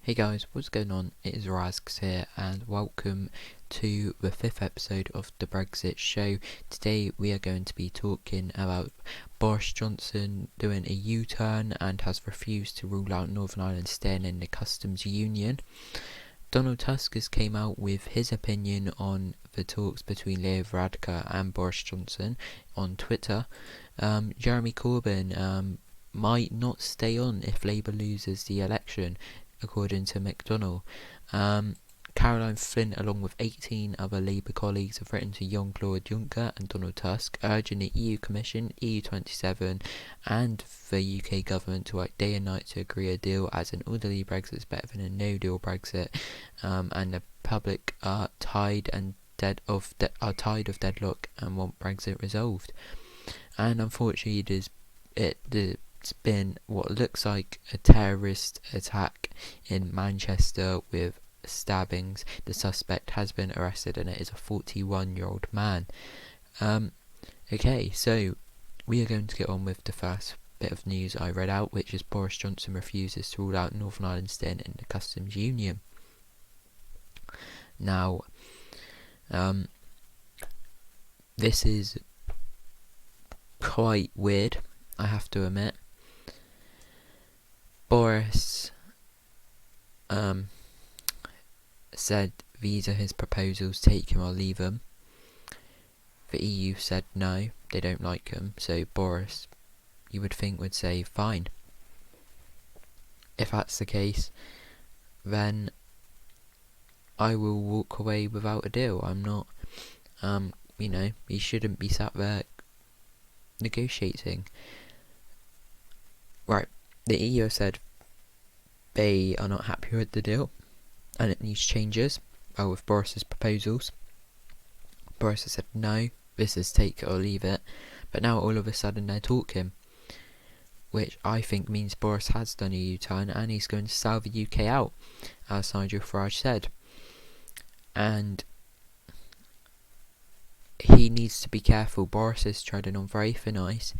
Hey guys, what's going on? It is Razx here and welcome to the 5th episode of the Brexit show. Today we are going to be talking about Boris Johnson doing a U-turn and has refused to rule out Northern Ireland staying in the customs union. Donald Tusk has came out with his opinion on the talks between Leo Varadkar and Boris Johnson on Twitter. Jeremy Corbyn might not stay on if Labour loses the election, according to McDonald. Caroline Flint, along with 18 other Labour colleagues, have written to Jean-Claude Juncker and Donald Tusk, urging the EU Commission, EU27 and the UK government to work day and night to agree a deal, as an orderly Brexit is better than a no-deal Brexit, and the public are tired of deadlock and want Brexit resolved. And unfortunately, it's been what looks like a terrorist attack in Manchester with stabbings. The suspect has been arrested and it is a 41-year-old man. Okay, so we are going to get on with the first bit of news I read out, which is Boris Johnson refuses to rule out Northern Ireland staying in the customs union. Now, this is quite weird, I have to admit. Boris said these are his proposals, take him or leave him. The EU said no, they don't like him, so Boris, you would think, would say fine. If that's the case, then I will walk away without a deal. I'm not, he shouldn't be sat there negotiating. Right. The EU said they are not happy with the deal and it needs changes with Boris's proposals. Boris has said no, this is take it or leave it, but now all of a sudden they're talking, which I think means Boris has done a U-turn and he's going to sell the UK out, as Nigel Farage said. And he needs to be careful. Boris is treading on very thin ice.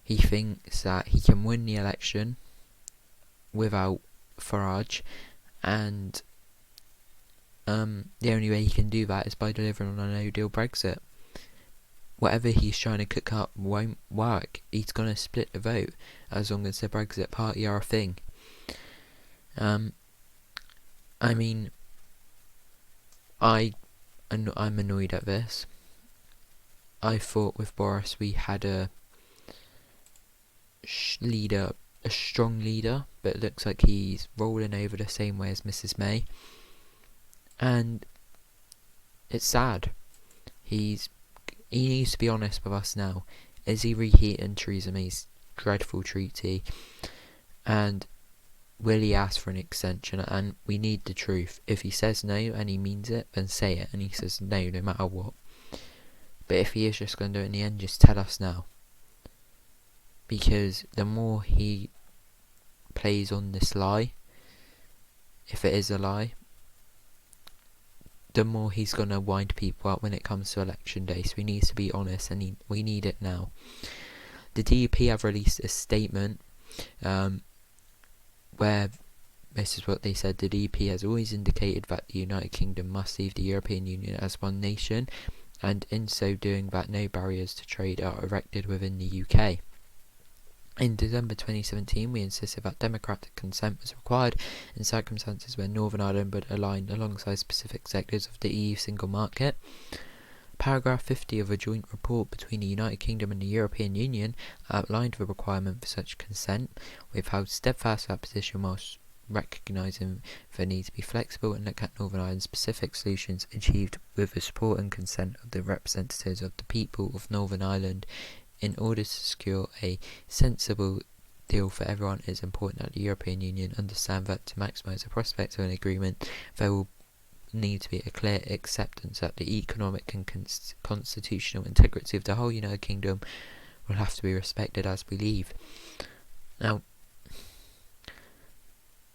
He thinks that he can win the election without Farage, and the only way he can do that is by delivering on a no-deal Brexit. Whatever he's trying to cook up won't work. He's going to split the vote as long as the Brexit party are a thing. I'm annoyed at this. I thought with Boris we had a strong leader, but it looks like he's rolling over the same way as Mrs May, and it's sad. He needs to be honest with us now. Is he reheating Theresa May's dreadful treaty, and will he ask for an extension? And we need the truth. If he says no and he means it, then say it, and he says no matter what. But if he is just going to do it in the end, just tell us now. Because the more he plays on this lie, if it is a lie, the more he's going to wind people up when it comes to election day. So he needs to be honest, and we need it now. The DUP have released a statement where this is what they said. The DUP has always indicated that the United Kingdom must leave the European Union as one nation, and in so doing that no barriers to trade are erected within the UK. In December 2017, we insisted that democratic consent was required in circumstances where Northern Ireland would align alongside specific sectors of the EU single market. Paragraph 50 of a joint report between the United Kingdom and the European Union outlined the requirement for such consent. We've held steadfast to our position whilst recognising the need to be flexible and look at Northern Ireland's specific solutions achieved with the support and consent of the representatives of the people of Northern Ireland. In order to secure a sensible deal for everyone, it is important that the European Union understand that to maximise the prospects of an agreement, there will need to be a clear acceptance that the economic and constitutional integrity of the whole United Kingdom will have to be respected as we leave. Now,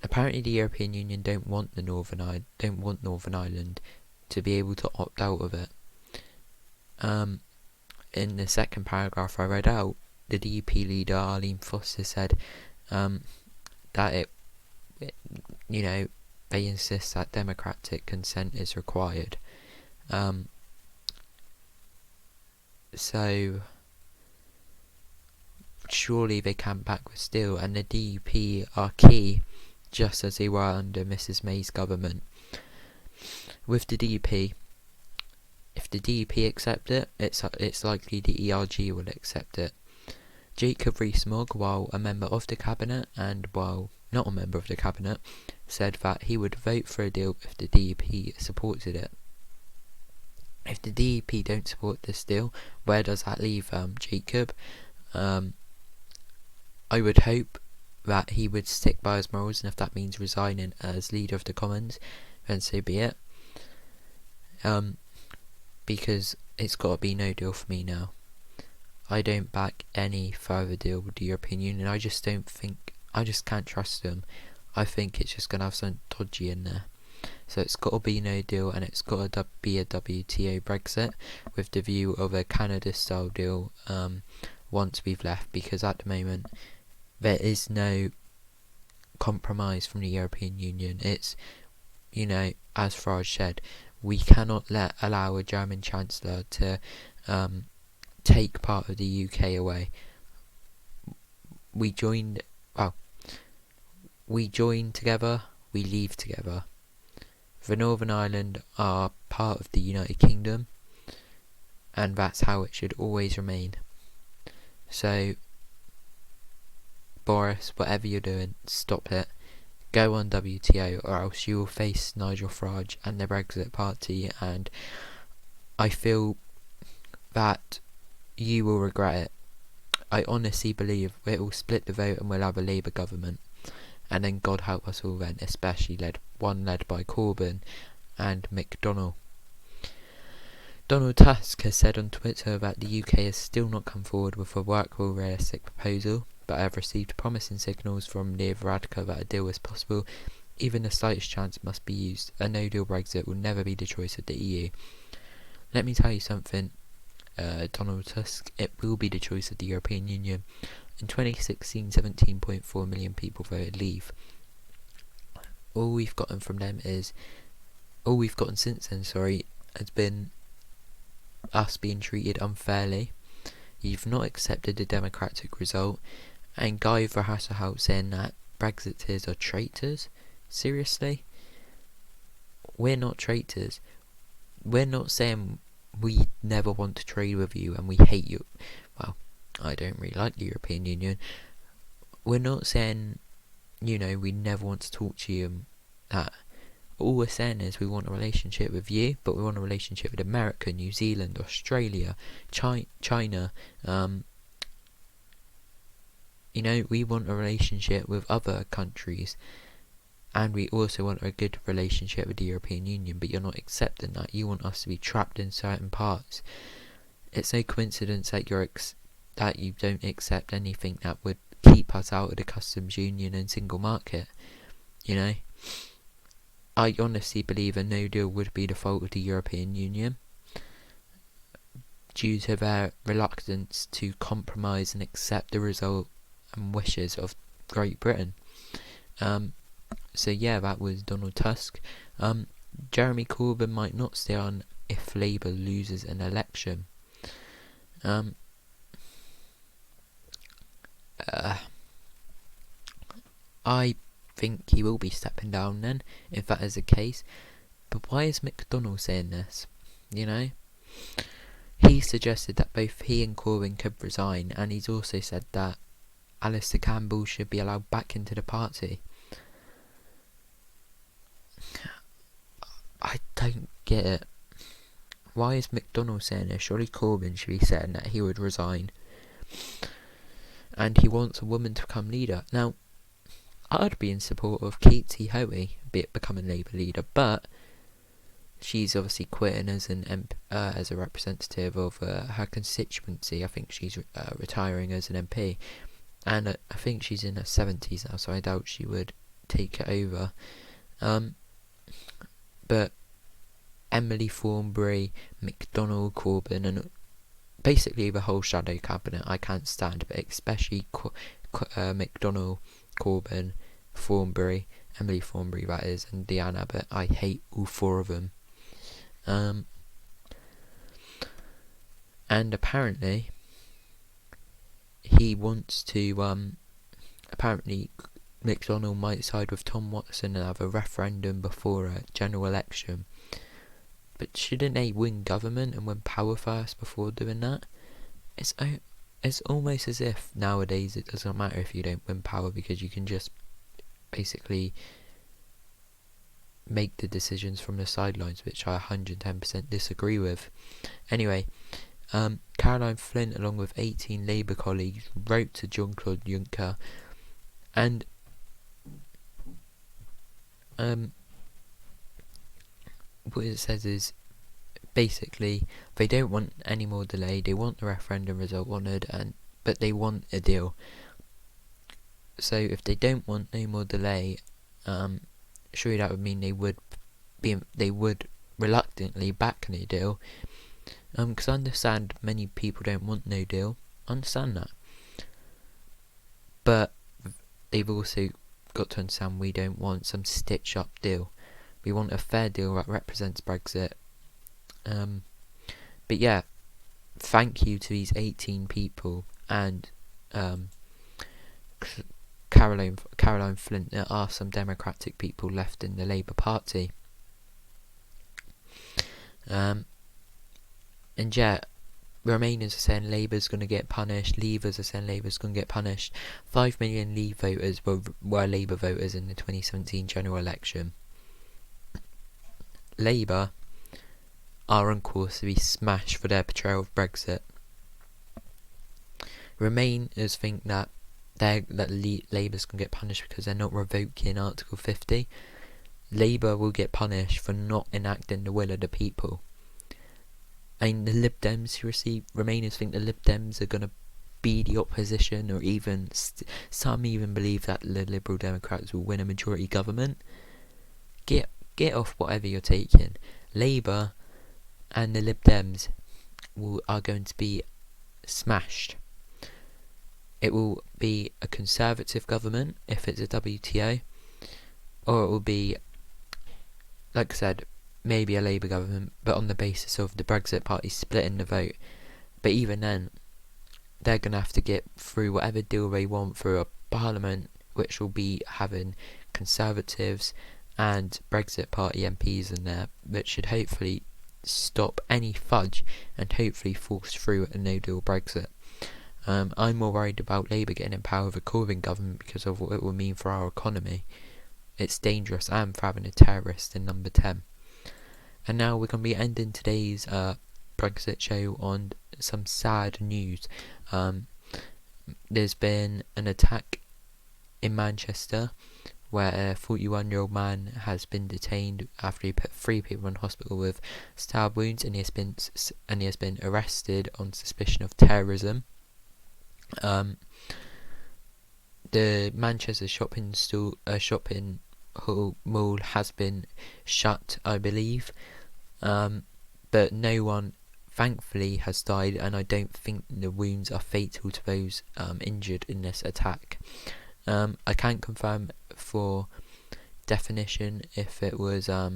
apparently the European Union don't want Northern Ireland to be able to opt out of it. In the second paragraph I read out, the DUP leader Arlene Foster said that it you know, they insist that democratic consent is required. So surely they can't back with steel, and the DUP are key, just as they were under Mrs May's government. With the DUP, if the DUP accept it, it's likely the ERG will accept it. Jacob Rees-Mogg, while a member of the cabinet and while not a member of the cabinet, said that he would vote for a deal if the DUP supported it. If the DUP don't support this deal, where does that leave Jacob? I would hope that he would stick by his morals, and if that means resigning as leader of the Commons, then so be it. Because it's got to be no deal for me now. I don't back any further deal with the European Union. I just can't trust them. I think it's just going to have something dodgy in there. So it's got to be no deal, and it's got to be a WTO Brexit with the view of a Canada-style deal once we've left, because at the moment there is no compromise from the European Union. It's, as Farage said, we cannot allow a German Chancellor to take part of the UK away. We join together, we leave together. The Northern Ireland are part of the United Kingdom, and that's how it should always remain. So, Boris, whatever you're doing, stop it. Go on WTO, or else you will face Nigel Farage and the Brexit Party, and I feel that you will regret it. I honestly believe it will split the vote and we'll have a Labour government, and then God help us all then, especially led by Corbyn and McDonald. Donald Tusk has said on Twitter that the UK has still not come forward with a workable, realistic proposal, but I have received promising signals from Neil Varadkar that a deal is possible. Even the slightest chance must be used. A no-deal Brexit will never be the choice of the EU. Let me tell you something, Donald Tusk, it will be the choice of the European Union. In 2016, 17.4 million people voted leave. All we've gotten since then, has been us being treated unfairly. You've not accepted the democratic result, and Guy Verhasselhout saying that Brexiteers are traitors. Seriously? We're not traitors. We're not saying we never want to trade with you and we hate you. Well, I don't really like the European Union. We're not saying, we never want to talk to you and that. All we're saying is we want a relationship with you, but we want a relationship with America, New Zealand, Australia, China. We want a relationship with other countries, and we also want a good relationship with the European Union, but you're not accepting that. You want us to be trapped in certain parts. It's no coincidence that that you don't accept anything that would keep us out of the customs union and single market. I honestly believe a no deal would be the fault of the European Union due to their reluctance to compromise and accept the result and wishes of Great Britain. So yeah, that was Donald Tusk. Jeremy Corbyn might not stay on if Labour loses an election. I think he will be stepping down then, if that is the case. But why is McDonald saying this? He suggested that both he and Corbyn could resign, and he's also said that Alistair Campbell should be allowed back into the party. I don't get it. Why is McDonald saying this? Surely Corbyn should be saying that he would resign. And he wants a woman to become leader. Now, I'd be in support of Katie Hoey becoming Labour leader, but she's obviously quitting as a representative of her constituency. I think she's retiring as an MP, and I think she's in her 70s now, so I doubt she would take it over. But Emily Thornberry, McDonald, Corbyn, and basically the whole shadow cabinet I can't stand, but especially McDonald, Corbyn, Thornberry, Emily Thornberry that is, and Deanne Abbott. I hate all four of them. And apparently he wants to, apparently McDonald might side with Tom Watson and have a referendum before a general election. But shouldn't they win government and win power first before doing that? It's almost as if nowadays it doesn't matter if you don't win power, because you can just basically make the decisions from the sidelines, which I 110% disagree with. Anyway, Caroline Flint, along with 18 Labour colleagues, wrote to Jean-Claude Juncker, and what it says is basically they don't want any more delay. They want the referendum result honoured, but they want a deal. So if they don't want no more delay, surely that would mean they would reluctantly back no deal. Because I understand many people don't want no deal. I understand that, but they've also got to understand we don't want some stitch up deal. We want a fair deal that represents Brexit. But yeah, thank you to these 18 people and Caroline Flint. There are some democratic people left in the Labour Party. And yeah, Remainers are saying Labour's going to get punished. Leavers are saying Labour's going to get punished. 5 million Leave voters were Labour voters in the 2017 general election. Labour are on course to be smashed for their portrayal of Brexit. Remainers think that Labour's going to get punished because they're not revoking Article 50. Labour will get punished for not enacting the will of the people. And the Lib Dems Remainers think the Lib Dems are going to be the opposition, or even some even believe that the Liberal Democrats will win a majority government. Get off whatever you're taking. Labour and the Lib Dems are going to be smashed. It will be a Conservative government if it's a WTO, or it will be, like I said, maybe a Labour government, but on the basis of the Brexit Party splitting the vote. But even then, they're going to have to get through whatever deal they want through a parliament, which will be having Conservatives and Brexit Party MPs in there, which should hopefully stop any fudge and hopefully force through a no-deal Brexit. I'm more worried about Labour getting in power with a Corbyn government because of what it will mean for our economy. It's dangerous, and for having a terrorist in number 10. And now we're going to be ending today's Brexit show on some sad news. There's been an attack in Manchester where a 41-year-old man has been detained after he put 3 people in hospital with stab wounds, and he has been arrested on suspicion of terrorism. The Manchester shopping mall has been shut, I believe, but no one, thankfully, has died, and I don't think the wounds are fatal to those injured in this attack. I can't confirm for definition if it was a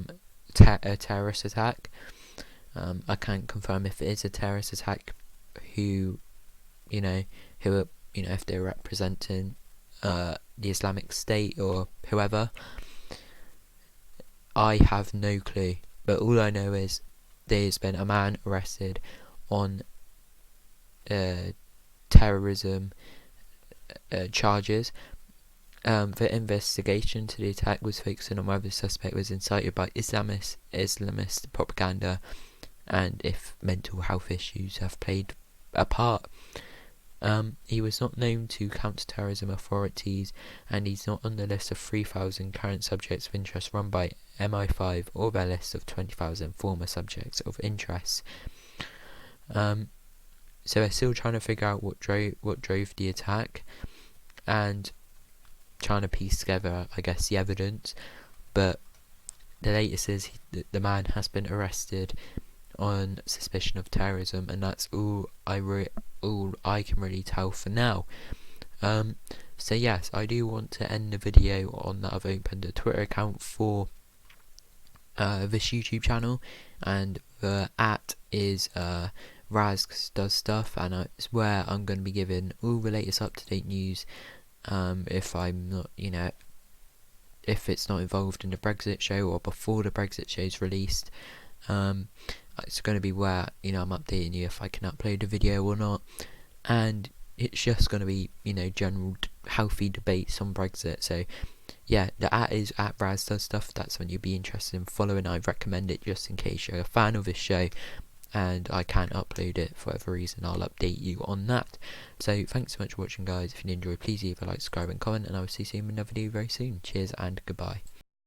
terrorist attack. I can't confirm if it is a terrorist attack who if they're representing the Islamic State or whoever. I have no clue, but all I know is there's been a man arrested on terrorism charges. The investigation to the attack was focusing on whether the suspect was incited by Islamist propaganda and if mental health issues have played a part. He was not known to counter-terrorism authorities, and he's not on the list of 3,000 current subjects of interest run by MI5 or their list of 20,000 former subjects of interest. So they're still trying to figure out what drove the attack, and trying to piece together, I guess, the evidence. But the latest is the man has been arrested on suspicion of terrorism, and that's all I can really tell for now. So yes, I do want to end the video on that. I've opened a Twitter account for this YouTube channel, and the @ is Raz does stuff, and it's where I'm going to be giving all the latest up-to-date news. If I'm not, if it's not involved in the Brexit show or before the Brexit show is released. It's going to be where I'm updating you if I can upload a video or not, and it's just going to be general healthy debates on Brexit. So yeah, the @ is @Raz does stuff. That's when you'd be interested in following. I recommend it just in case you're a fan of this show and I can't upload it for whatever reason. I'll update you on that. So thanks so much for watching, guys. If you enjoyed, please leave a like, subscribe and comment, and I will see you in another video very soon. Cheers and goodbye.